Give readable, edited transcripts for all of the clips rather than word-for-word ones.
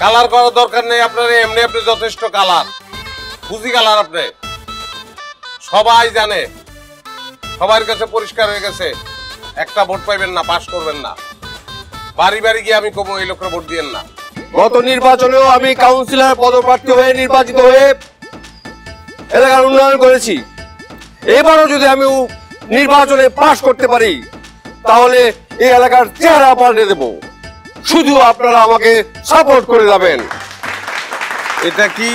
Colour করার দরকার নেই আপনার, এমনি আপনি যথেষ্ট কালার, বুঝি কালার আপনি। সবাই জানে, সবার কাছে পরিষ্কার হয়ে গেছে, একটা ভোট পাইবেন না, পাস করবেন না। বাড়ি বাড়ি গিয়ে আমি কমো এই লোকের ভোট দিয়েন না। গত নির্বাচনেও আমি কাউন্সিলর পদপ্রার্থী হয়ে নির্বাচিত হয়ে এলাকার উন্নয়ন করেছি। এবারও যদি আমি নির্বাচনে পাশ করতে পারি তাহলে এই এলাকার চেহারা পাল্টে দেব। শুধু আপনারা আমাকে সাপোর্ট করে যাবেন। এটা কি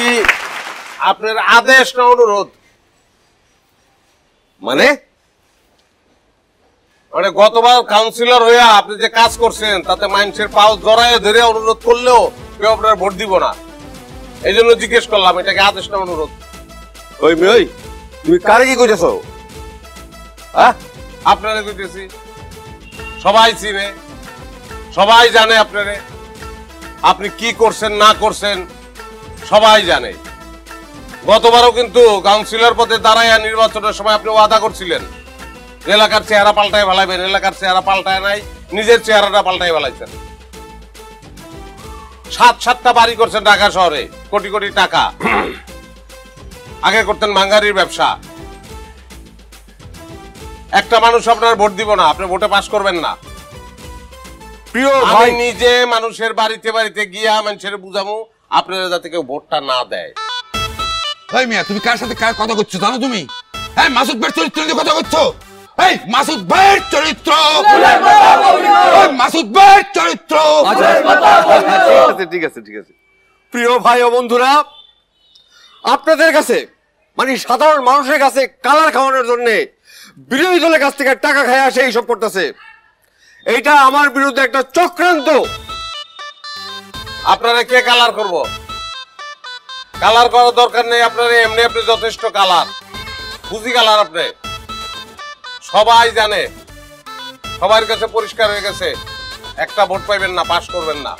আপনার আদেশ না অনুরোধ? মানে মানে গতবার কাউন্সিলর হইয়া আপনি যে কাজ করছেন তাতে মানুষের পাও জড়ায় ধরে অনুরোধ করলেও কেউ আপনার ভোট দিব না, এই জন্য জিজ্ঞেস করলাম এটা কি আদেশ না অনুরোধ? ওই মেয়ে, তুমি কারে কি কইতেছো? আপনারা কইতেছি, সবাই চিনে, সবাই জানে আপনারে, আপনি কি করছেন না করছেন সবাই জানে। গতবারও কিন্তু কাউন্সিলর পদে দাঁড়াইয়া নির্বাচনের সময় আপনি ওয়াদা করছিলেন এলাকার চেহারা পাল্টায় ফেলাইবেন, এলাকার চেহারা পাল্টায় নাই, নিজের চেহারাটা পাল্টায় ফেলাইছেন। 7-7টা বাড়ি করছেন ঢাকা শহরে, কোটি কোটি টাকা। আগে করতেন ভাঙ্গারির ব্যবসা। একটা মানুষ আপনার ভোট দিব না, আপনি ভোটে পাস করবেন না। প্রিয় আমি ভাই, নিজে মানুষের বাড়িতে বাড়িতে গিয়া মানুষের বুঝামু আপনারা যাতে কেউ ভোটটা না দেয়। ভাই মিয়া, তুমি কার সাথে কার কথা করছো জানো তুমি? হ্যাঁ, মাসুদ ভাইয়ের চরিত্র নিয়ে কথা করছো। এই মাসুদ ভাইয়ের চরিত্র, মাসুদ ভাইয়ের চরিত্র। ঠিক আছে ঠিক আছে। প্রিয় ভাই ও বন্ধুরা, আপনাদের কাছে মানে সাধারণ মানুষের কাছে কালার খাওয়ানোর জন্য বিরোধী দলের কাছ থেকে টাকা খায় আসে এইসব করতেছে। এইটা আমার বিরুদ্ধে একটা চক্রান্ত। আপনারা কে কালার করব? কালার করার দরকার নেই আপনার, এমনি আপনি যথেষ্ট কালার, বুঝি কালার আপনি। সবাই জানে, সবার কাছে পরিষ্কার হয়ে গেছে, একটা ভোট পাইবেন না, পাস করবেন না।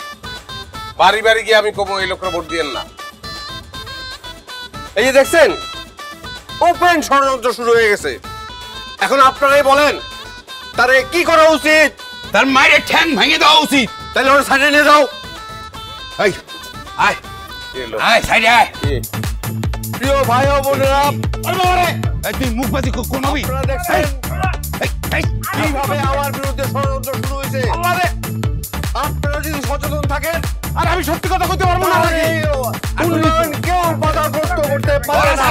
বাড়ি বাড়ি গিয়ে আমি কমো এই লোকের ভোট দিয়েন না। এই যে দেখছেন, ওপেন ষড়যন্ত্র শুরু হয়ে গেছে। এখন আপনারাই বলেন তারে কি করা উচিত? তার মায়ের ঠ্যাং ভেঙে দেওয়া উচিত। তাহলে ওরা সাইডে নিয়ে যাও। এই আয় আয় সাইডে আয়। প্রিয় ভাই ও বোনেরা, এই তুই মুখ বাজি কোন হবি? আপনারা দেখছেন কিভাবে আমার বিরুদ্ধে ষড়যন্ত্র শুরু হয়েছে। আপনারা যদি সচেতন থাকেন, আর আমি সত্যি কথা বলতে পারবো না, উন্নয়ন কেউ বাধাগ্রস্ত করতে পারে না।